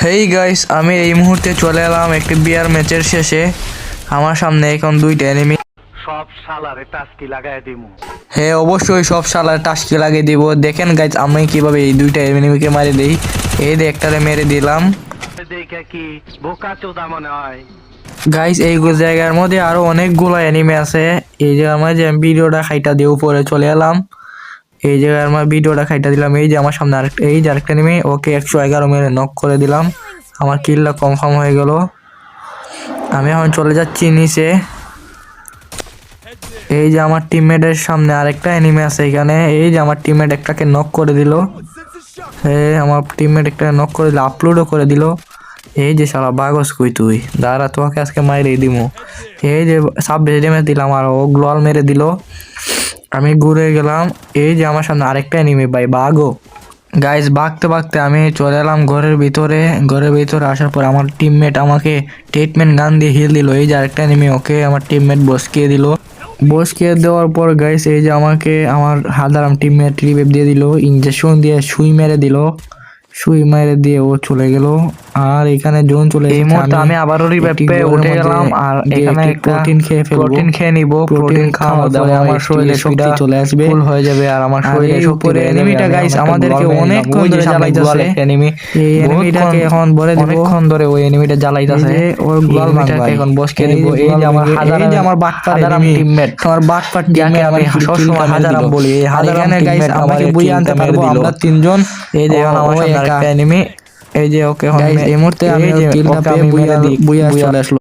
Hey guys, আমি এই মুহূর্তে চলে এলাম একটি বিয়ার ম্যাচের শেষে। আমার সামনে এখন দুইটা এনিমি। সব শালারে টাস্কি লাগায় দিমু। হ্যাঁ, অবশ্যই সব শালার টাস্কি লাগিয়ে দিব। দেখেন গাইস, আমি কিভাবে এই দুইটা এনিমিকে মারি দেই। এই যে একটারে মেরে দিলাম। দেখে কি বোকা চোদা মনে হয়? গাইস, এই জায়গার মধ্যে আরো অনেকগুলো এনিমি আছে। এই যে আমার যে ভিডিওটা খাইটা দিয়ে উপরে চলে এলাম। এই জায়গায় আমার ভিডিওটা খাইটা দিলাম। এই যে আমার সামনে আরেকটা, এই যে আরেকটা এনিমি, ওকে 111 মেরে নক করে দিলাম। আমার কিলটা কনফার্ম হয়ে গেল। আমি এখন চলে যাচ্ছি নিচে। এই যে আমার টিমমেটের সামনে আরেকটা এনিমি আছে এখানে। এই যে আমার টিমমেট একটাকে নক করে দিল। আমার টিমমেট একটা নক করে দিল, আপলোডও করে দিল। এই যে শালা বাগস কই তুই, দাঁড়া তোকে আজকে মাইরে দিমু। এই যে 26 ড্যামেজ দিলাম আর ও গ্লোয়াল মেরে দিল। আমি ঘুরে গেলাম। এই যে আমার সামনে আরেকটা এনিমি, ভাই বাগো। গাইস, ভাগতে ভাগতে আমি চলে এলাম ঘরের ভিতরে। ঘরের ভিতরে আসার পর আমার টিমমেট আমাকে ট্রিটমেন্ট গান দিয়ে হিল দিল। এই যে আরেকটা এনিমি, ওকে আমার টিমমেট বসকিয়ে দিল। বসকিয়ে দেওয়ার পর গাইস, এই যে আমাকে আমার হাদারাম টিমমেট রিভাইভ দিয়ে দিল, ইনজেকশন দিয়ে সুই মেরে দিল। সুই মেরে দিয়ে ও চলে গেল। আর এখানে জোন চলে এসেছে। এই মুহূর্তে আমি আবারও রিভাইভ পেয়ে উঠে গেলাম। আর এখানে প্রোটিন খেয়ে ফেলবো। প্রোটিন খেয়ে নিব। প্রোটিন খাওয়ার পরে আমার শরীরে শক্তি চলে আসবে, ফুল হয়ে যাবে। আর আমার শরীরে শক্তি বেড়ে যাবে। এনিমিটা গাইস আমাদেরকে অনেকক্ষণ ধরে জ্বালাইতাছে। এই এনিমিটাকে এখন ভরে দিব। অনেকক্ষণ ধরে ওই এনিমিটা জ্বালাইতাছে। ওর এনিমিটাকে এখন বসকে দিব। এই যে আমার হাজার, এই যে আমার বাটপার টিমমেট, আমার বাটপার টিমমেট, আমি সবসময় হাজারাম বলি। এই হাজারাম গাইস আমাকে বুইয়ে আনতে পারবো আমরা তিনজন। এই যে এখন আমার সামনে আরেকটা এনিমি। এই যে ওকে এখন এই মুহূর্তে আমি কিলটা পেয়ে বুইয়া চলে আসলো।